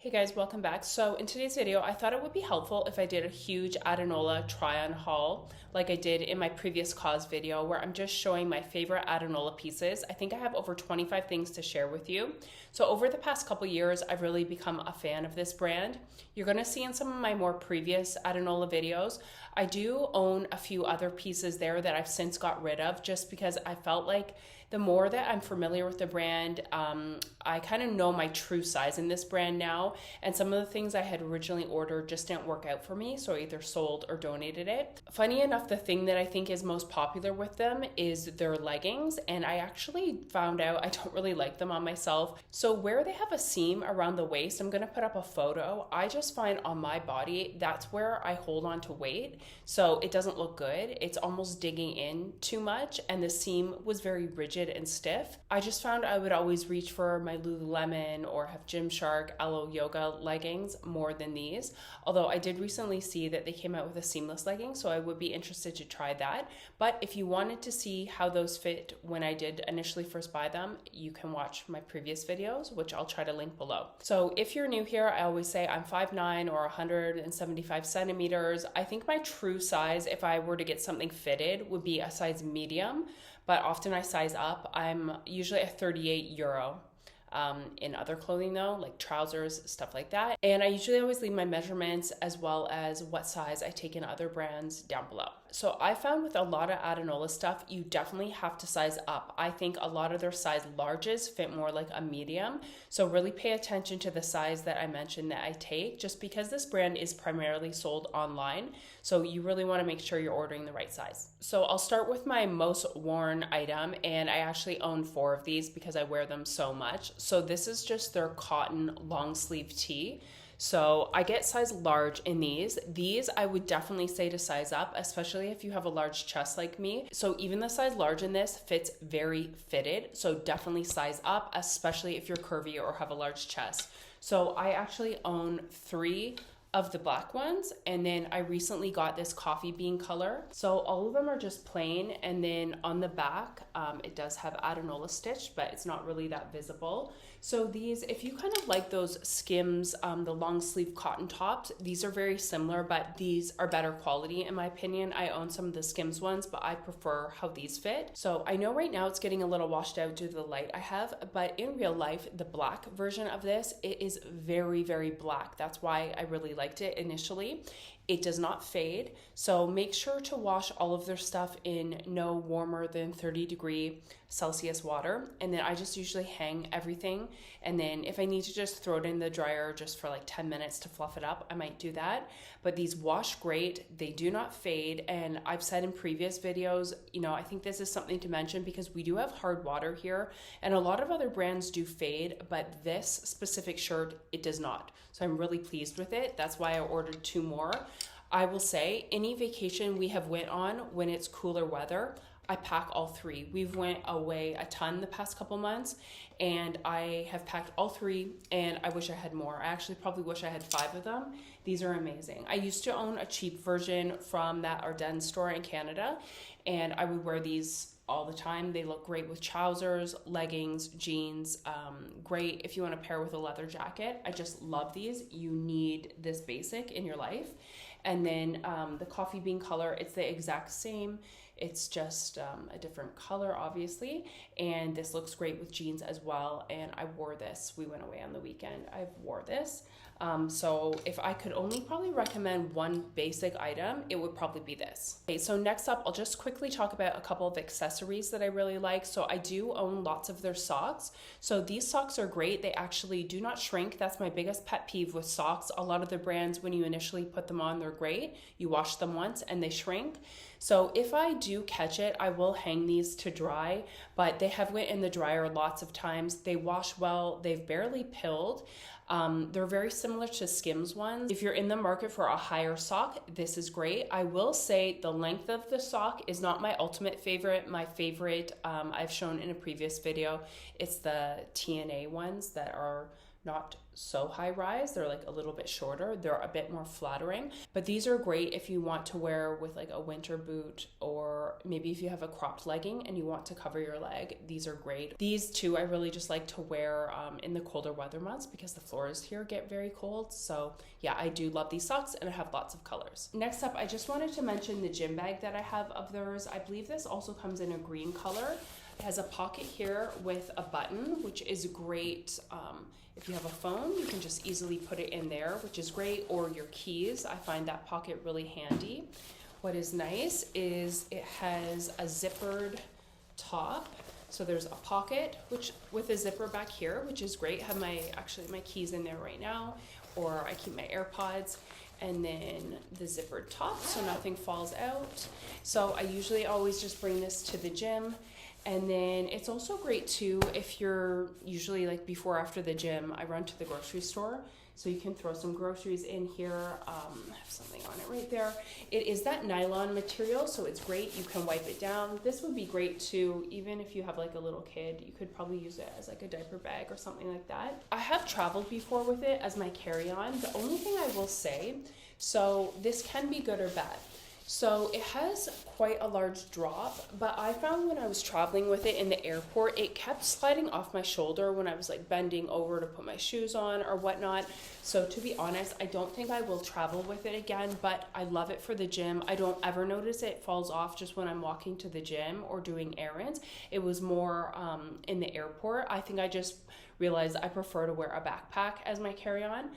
Hey guys, welcome back. So in today's video, I thought it would be helpful if I did a huge Adanola try-on haul like I did in my previous cause video where I'm just showing my favorite Adanola pieces. I think I have over 25 things to share with you. So over the past couple years, I've really become a fan of this brand. You're gonna see in some of my more previous Adanola videos, I do own a few other pieces there that I've since got rid of just because I felt like the more that I'm familiar with the brand, I kind of know my true size in this brand now, and some of the things I had originally ordered just didn't work out for me, so I either sold or donated it. Funny enough, the thing that I think is most popular with them is their leggings, and I actually found out I don't really like them on myself. So where they have a seam around the waist, I'm gonna put up a photo. I just find on my body, that's where I hold on to weight, so it doesn't look good. It's almost digging in too much, and the seam was very rigid and stiff. I just found I would always reach for my lululemon or have Gymshark Alo Yoga leggings more than these. Although I did recently see that they came out with a seamless legging, so I would be interested to try that. But if you wanted to see how those fit when I did initially first buy them, you can watch my previous videos, which I'll try to link below. So if you're new here, I always say I'm 5'9" or 175 centimeters. I think my true size, if I were to get something fitted, would be a size medium, but often I size up. I'm usually a 38 euro. In other clothing though, like trousers, stuff like that. And I usually always leave my measurements as well as what size I take in other brands down below. So I found with a lot of Adanola stuff, you definitely have to size up. I think a lot of their size larges fit more like a medium. So really pay attention to the size that I mentioned that I take, just because this brand is primarily sold online. So you really want to make sure you're ordering the right size. So I'll start with my most worn item, and I actually own 4 of these because I wear them so much. So this is just their cotton long sleeve tee. So I get size large in these. These I would definitely say to size up, especially if you have a large chest like me. So even the size large in this fits very fitted. So definitely size up, especially if you're curvy or have a large chest. So I actually own 3 of the black ones, and then I recently got this coffee bean color. So all of them are just plain, and then on the back it does have Adanola stitch, but it's not really that visible. So these, if you kind of like those Skims, the long sleeve cotton tops, these are very similar, but these are better quality in my opinion. I own some of the Skims ones, but I prefer how these fit. So I know right now it's getting a little washed out due to the light I have, but in real life, the black version of this, it is very, very black. That's why I really liked it initially. It does not fade, so make sure to wash all of their stuff in no warmer than 30°C water. And then I just usually hang everything, and then if I need to just throw it in the dryer just for like 10 minutes to fluff it up, I might do that. But these wash great, they do not fade, and I've said in previous videos, you know, I think this is something to mention because we do have hard water here, and a lot of other brands do fade, but this specific shirt, it does not. So I'm really pleased with it. That's why I ordered 2 more. I will say any vacation we have went on when it's cooler weather, I pack all 3. We've went away a ton the past couple months, and I have packed all 3, and I wish I had more. I actually probably wish I had 5 of them. These are amazing. I used to own a cheap version from that Ardennes store in Canada, and I would wear these all the time. They look great with trousers, leggings, jeans, great if you want to pair with a leather jacket. I just love these. You need this basic in your life. And then the coffee bean color, it's the exact same. It's just a different color, obviously. And this looks great with jeans as well. And I wore this. We went away on the weekend. I wore this. So if I could only probably recommend one basic item, it would probably be this. Okay, so next up, I'll just quickly talk about a couple of accessories that I really like. So I do own lots of their socks. So these socks are great. They actually do not shrink. That's my biggest pet peeve with socks. A lot of the brands, when you initially put them on, they're great. You wash them once and they shrink. So if I do catch it, I will hang these to dry, but they have went in the dryer lots of times. They wash well. They've barely pilled. They're very similar to Skims ones. If you're in the market for a higher sock, this is great. I will say the length of the sock is not my ultimate favorite. My favorite, I've shown in a previous video, it's the TNA ones that are not so high rise. They're like a little bit shorter. They're a bit more flattering, but these are great if you want to wear with like a winter boot, or maybe if you have a cropped legging and you want to cover your leg, these are great. These two I really just like to wear in the colder weather months because the floors here get very cold. So yeah, I do love these socks and I have lots of colors. Next up, I just wanted to mention the gym bag that I have of theirs. I believe this also comes in a green color. It has a pocket here with a button, which is great. If you have a phone, you can just easily put it in there, which is great, or your keys. I find that pocket really handy. What is nice is it has a zippered top. So there's a pocket which with a zipper back here, which is great. I have my keys in there right now, or I keep my AirPods, and then the zippered top so nothing falls out. So I usually always just bring this to the gym. And then it's also great too if you're usually like before or after the gym, I run to the grocery store. So you can throw some groceries in here. I have something on it right there. It is that nylon material, so it's great. You can wipe it down. This would be great too, even if you have like a little kid. You could probably use it as like a diaper bag or something like that. I have traveled before with it as my carry-on. The only thing I will say, so this can be good or bad. So it has quite a large drop, but I found when I was traveling with it in the airport, it kept sliding off my shoulder when I was like bending over to put my shoes on or whatnot. So to be honest, I don't think I will travel with it again, but I love it for the gym. I don't ever notice it falls off just when I'm walking to the gym or doing errands. It was more in the airport. I think I just realized I prefer to wear a backpack as my carry-on.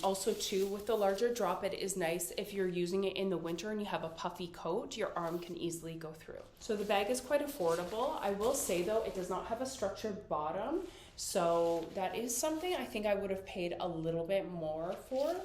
Also too, with the larger drop, it is nice if you're using it in the winter and you have a puffy coat, your arm can easily go through. So the bag is quite affordable. I will say though, it does not have a structured bottom. So that is something I think I would have paid a little bit more for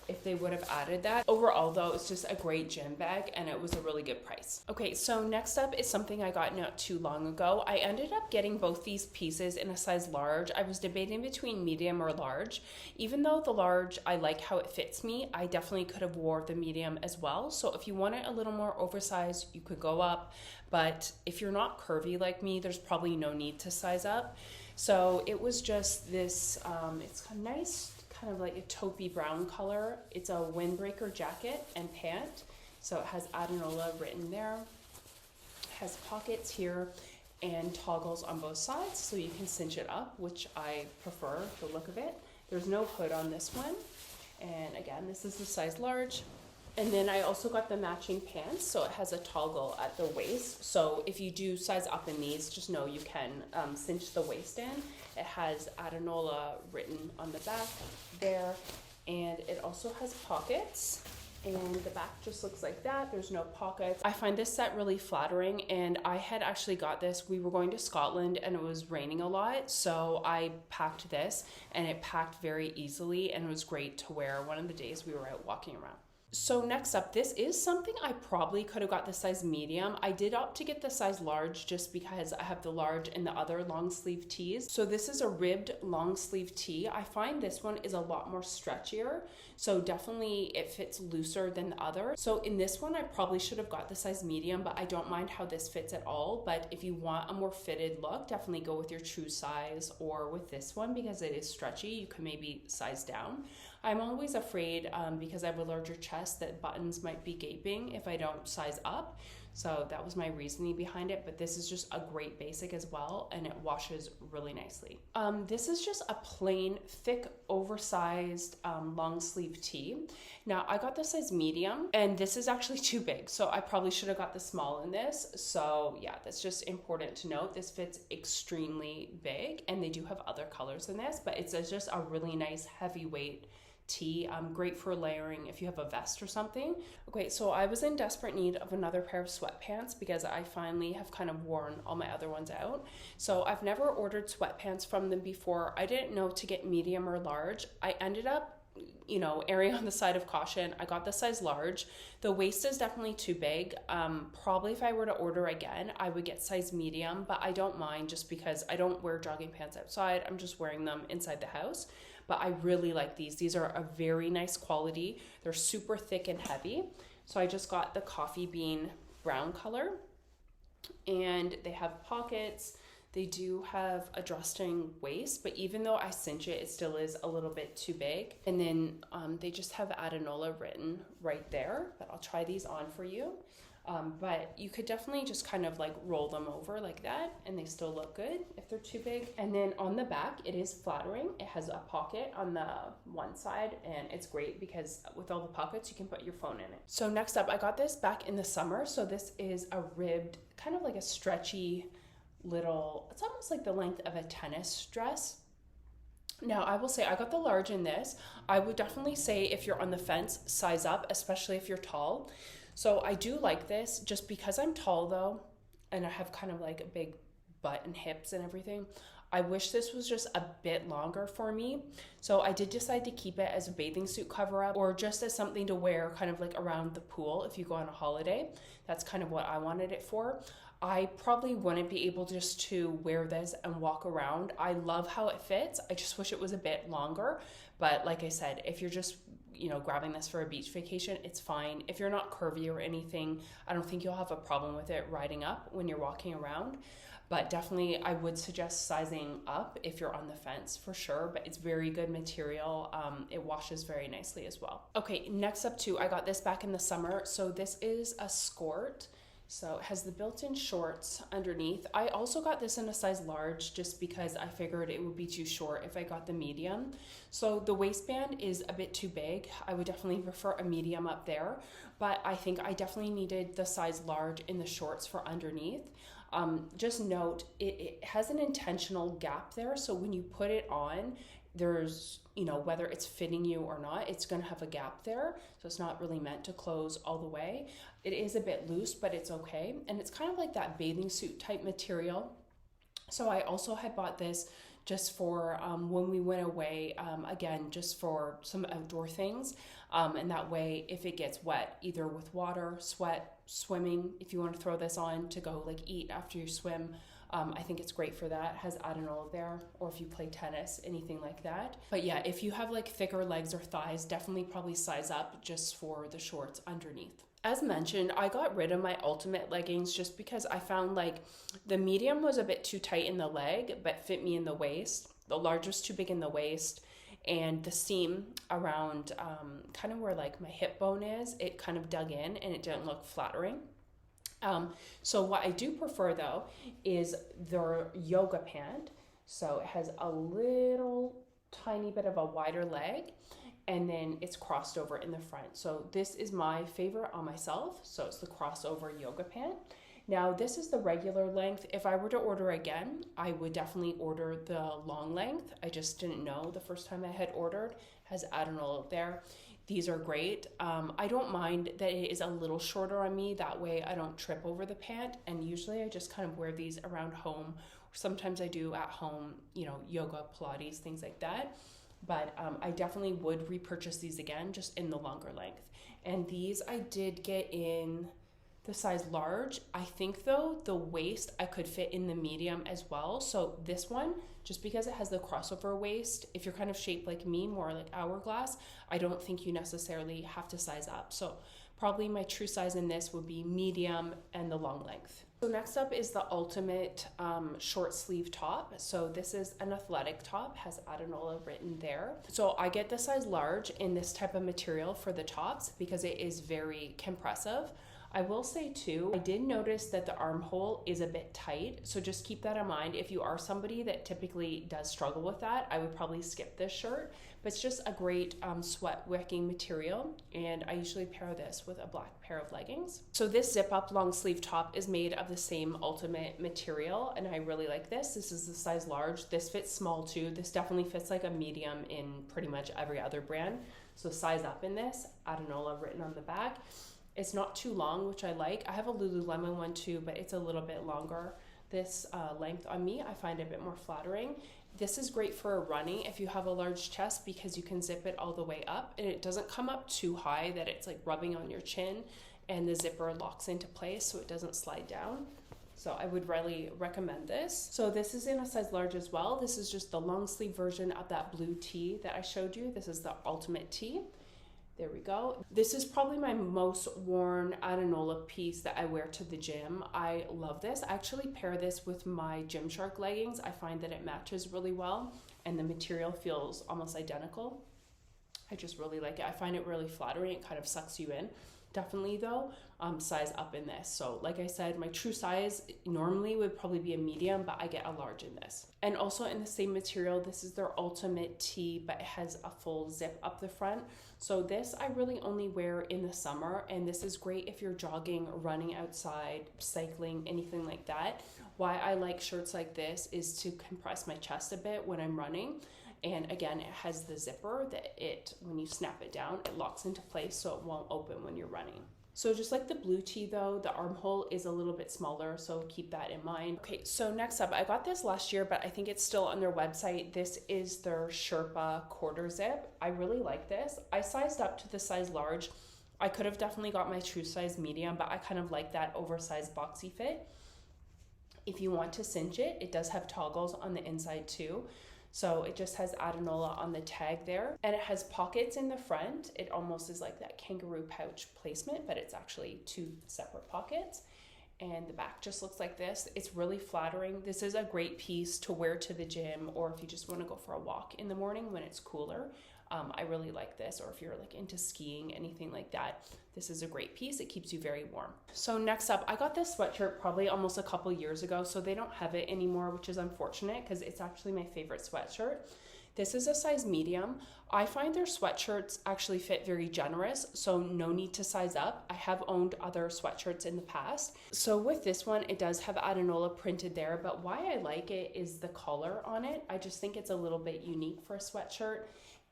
if they would have added that. Overall though, it's just a great gym bag and it was a really good price. Okay, so next up is something I got not too long ago. I ended up getting both these pieces in a size large. I was debating between medium or large. Even though the large, I like how it fits me, I definitely could have wore the medium as well. So if you want it a little more oversized, you could go up. But if you're not curvy like me, there's probably no need to size up. So it was just this, it's nice, kind of like a taupey brown color. It's a Windbreaker jacket and pant. So it has Adanola written there. It has pockets here and toggles on both sides so you can cinch it up, which I prefer the look of it. There's no hood on this one. And again, this is the size large. And then I also got the matching pants, so it has a toggle at the waist. So if you do size up in these, just know you can cinch the waist in. It has Adanola written on the back there, and it also has pockets. And the back just looks like that. There's no pockets. I find this set really flattering, and I had actually got this. We were going to Scotland and it was raining a lot, so I packed this and it packed very easily and it was great to wear one of the days we were out walking around. So next up, this is something I probably could have got the size medium. I did opt to get the size large just because I have the large and the other long sleeve tees. So this is a ribbed long sleeve tee. I find this one is a lot more stretchier. So definitely it fits looser than the other. So in this one, I probably should have got the size medium, but I don't mind how this fits at all. But if you want a more fitted look, definitely go with your true size or with this one because it is stretchy. You can maybe size down. I'm always afraid because I have a larger chest that buttons might be gaping if I don't size up. So that was my reasoning behind it, but this is just a great basic as well, and it washes really nicely. This is just a plain, thick, oversized long sleeve tee. Now, I got the size medium, and this is actually too big, so I probably should have got the small in this. So yeah, that's just important to note. This fits extremely big, and they do have other colors in this, but it's just a really nice heavyweight tee, great for layering if you have a vest or something. Okay, so I was in desperate need of another pair of sweatpants because I finally have kind of worn all my other ones out. So I've never ordered sweatpants from them before. I didn't know to get medium or large. I ended up, you know, erring on the side of caution. I got the size large. The waist is definitely too big. Probably if I were to order again, I would get size medium, but I don't mind just because I don't wear jogging pants outside. I'm just wearing them inside the house. But I really like these. These are a very nice quality. They're super thick and heavy. So I just got the coffee bean brown color, and they have pockets. They do have a drawstring waist, but even though I cinch it, it still is a little bit too big. And then they just have Adanola written right there, but I'll try these on for you. But you could definitely just kind of like roll them over like that and they still look good if they're too big. And then on the back, it is flattering. It has a pocket on the one side and it's great because with all the pockets, you can put your phone in it. So next up, I got this back in the summer. So this is a ribbed, kind of like a stretchy little, it's almost like the length of a tennis dress. Now, I will say I got the large in this. I would definitely say if you're on the fence, size up, especially if you're tall. So I do like this just because I'm tall though, and I have kind of like a big butt and hips and everything. I wish this was just a bit longer for me. So I did decide to keep it as a bathing suit cover up or just as something to wear kind of like around the pool if you go on a holiday. That's kind of what I wanted it for. I probably wouldn't be able just to wear this and walk around. I love how it fits. I just wish it was a bit longer. But like I said, if you're just grabbing this for a beach vacation, it's fine. If you're not curvy or anything, I don't think you'll have a problem with it riding up when you're walking around. But definitely I would suggest sizing up if you're on the fence for sure, but it's very good material. It washes very nicely as well. Okay, next up too, I got this back in the summer. So this is a Skort. So it has the built-in shorts underneath. I also got this in a size large just because I figured it would be too short if I got the medium. So the waistband is a bit too big. I would definitely prefer a medium up there, but I think I definitely needed the size large in the shorts for underneath. Just note, it has an intentional gap there. So when you put it on, there's, whether it's fitting you or not, it's going to have a gap there. So it's not really meant to close all the way. It is a bit loose, but it's okay. And it's kind of like that bathing suit type material. So I also had bought this just for when we went away, again, just for some outdoor things. And that way, if it gets wet, either with water, sweat, swimming, if you want to throw this on to go like eat after you swim, I think it's great for that. It has Adanola there, or if you play tennis, anything like that. But yeah, if you have like thicker legs or thighs, definitely probably size up just for the shorts underneath. As mentioned, I got rid of my ultimate leggings just because I found like the medium was a bit too tight in the leg, but fit me in the waist. The large was too big in the waist. And the seam around kind of where like my hip bone is, it kind of dug in and it didn't look flattering. So what I do prefer though is their yoga pant. So it has a little tiny bit of a wider leg and then it's crossed over in the front. So this is my favorite on myself. So it's the crossover yoga pant. Now this is the regular length. If I were to order again, I would definitely order the long length. I just didn't know the first time I had ordered. It has Adanola there. These are great. I don't mind that it is a little shorter on me. That way I don't trip over the pant. And usually I just kind of wear these around home. Sometimes I do at home, yoga, Pilates, things like that. But I definitely would repurchase these again, just in the longer length. And these I did get in the size large. I think though the waist I could fit in the medium as well. So this one, just because it has the crossover waist, if you're kind of shaped like me, more like hourglass, I don't think you necessarily have to size up. So probably my true size in this would be medium and the long length. So next up is the ultimate short sleeve top. So this is an athletic top, has Adanola written there. So I get the size large in this type of material for the tops because it is very compressive. I will say too, I did notice that the armhole is a bit tight. So just keep that in mind. If you are somebody that typically does struggle with that, I would probably skip this shirt. But it's just a great sweat wicking material. And I usually pair this with a black pair of leggings. So this zip up long sleeve top is made of the same ultimate material. And I really like this. This is the size large. This fits small too. This definitely fits like a medium in pretty much every other brand. So size up in this, Adanola written on the back. It's not too long, which I like. I have a lululemon one too, but it's a little bit longer. This length on me, I find a bit more flattering. This is great for running if you have a large chest because you can zip it all the way up and it doesn't come up too high that it's like rubbing on your chin and the zipper locks into place so it doesn't slide down. So I would really recommend this. So this is in a size large as well. This is just the long sleeve version of that blue tee that I showed you. This is the ultimate tee. There we go. This is probably my most worn Adanola piece that I wear to the gym. I love this. I actually pair this with my Gymshark leggings. I find that it matches really well and the material feels almost identical. I just really like it. I find it really flattering. It kind of sucks you in. Definitely though, size up in this. So like I said, my true size normally would probably be a medium, but I get a large in this. And also in the same material, this is their ultimate tee, but it has a full zip up the front. So this I really only wear in the summer, and this is great if you're jogging, running outside, cycling, anything like that. Why I like shirts like this is to compress my chest a bit when I'm running. And again, it has the zipper that when you snap it down, it locks into place so it won't open when you're running. So just like the blue tee though, the armhole is a little bit smaller, so keep that in mind. Okay, so next up, I got this last year, but I think it's still on their website. This is their Sherpa quarter zip. I really like this. I sized up to the size large. I could have definitely got my true size medium, but I kind of like that oversized boxy fit. If you want to cinch it, it does have toggles on the inside too. So it just has Adanola on the tag there, and it has pockets in the front. It almost is like that kangaroo pouch placement, but it's actually two separate pockets. And the back just looks like this. It's really flattering. This is a great piece to wear to the gym, or if you just want to go for a walk in the morning when it's cooler. I really like this, or if you're like into skiing, anything like that, this is a great piece. It keeps you very warm. So next up, I got this sweatshirt probably almost a couple years ago, so they don't have it anymore, which is unfortunate because it's actually my favorite sweatshirt. This is a size medium. I find their sweatshirts actually fit very generous, so no need to size up. I have owned other sweatshirts in the past. So with this one, it does have Adanola printed there, but why I like it is the collar on it. I just think it's a little bit unique for a sweatshirt,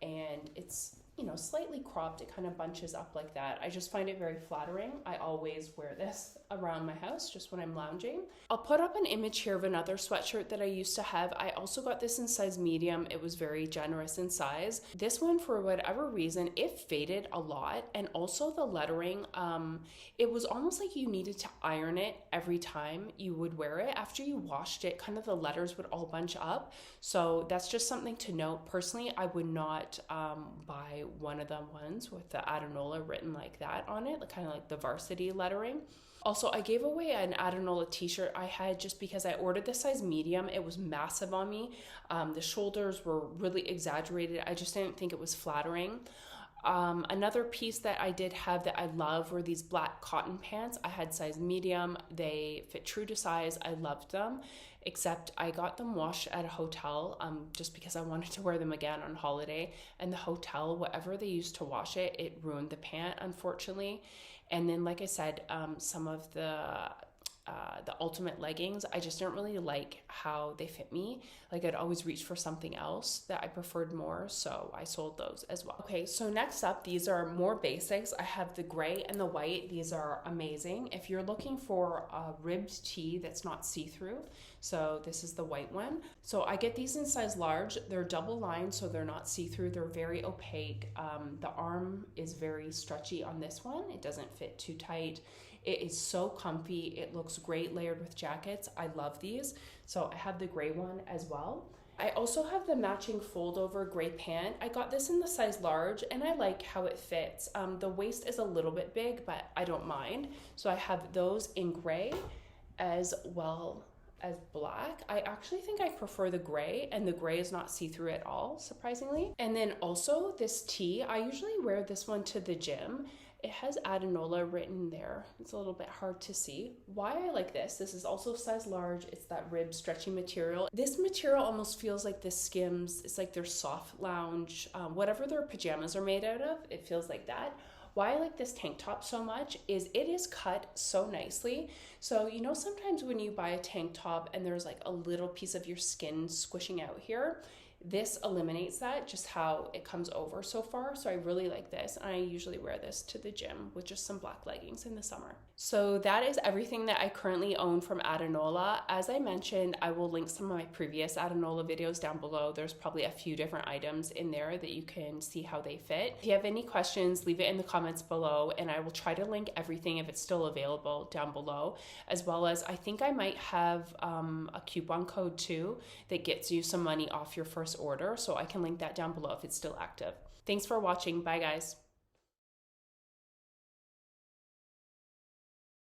and it's, you know, slightly cropped. It kind of bunches up like that. I just find it very flattering. I always wear this around my house just when I'm lounging. I'll put up an image here of another sweatshirt that I used to have. I also got this in size medium. It was very generous in size. This one, for whatever reason, it faded a lot, and also the lettering, it was almost like you needed to iron it every time you would wear it. After you washed it, kind of the letters would all bunch up. So that's just something to note. Personally, I would not buy one of them ones with the Adanola written like that on it, like kind of like the varsity lettering. Also, I gave away an Adanola t-shirt I had just because I ordered the size medium. It was massive on me. The shoulders were really exaggerated. I just didn't think it was flattering. Another piece that I did have that I love were these black cotton pants. I had size medium. They fit true to size. I loved them, except I got them washed at a hotel just because I wanted to wear them again on holiday. And the hotel, whatever they used to wash it, it ruined the pant, unfortunately. And then, like I said, some of the ultimate leggings, I just don't really like how they fit me. Like, I'd always reach for something else that I preferred more, so I sold those as well. Okay, so next up, these are more basics. I have the gray and the white. These are amazing if you're looking for a ribbed tee that's not see-through. So this is the white one. So I get these in size large. They're double lined, so they're not see-through. They're very opaque. The arm is very stretchy on this one. It doesn't fit too tight. It is so comfy. It looks great layered with jackets. I love these. So I have the gray one as well. I also have the matching fold over gray pant. I got this in the size large, and I like how it fits. The waist is a little bit big, but I don't mind. So I have those in gray as well as black. I actually think I prefer the gray, and the gray is not see-through at all, surprisingly. And then also this tee, I usually wear this one to the gym. It has Adanola written there. It's a little bit hard to see. Why I like this is also size large. It's that rib stretchy material. This material almost feels like the Skims. It's like their soft lounge, whatever their pajamas are made out of, it feels like that. Why I like this tank top so much is it is cut so nicely. So, you know, sometimes when you buy a tank top and there's like a little piece of your skin squishing out here, this eliminates that, just how it comes over so far. So I really like this. And I usually wear this to the gym with just some black leggings in the summer. So that is everything that I currently own from Adanola. As I mentioned, I will link some of my previous Adanola videos down below. There's probably a few different items in there that you can see how they fit. If you have any questions, leave it in the comments below, and I will try to link everything if it's still available down below, as well as I think I might have a coupon code too that gets you some money off your first order, so I can link that down below if it's still active. Thanks for watching. Bye guys.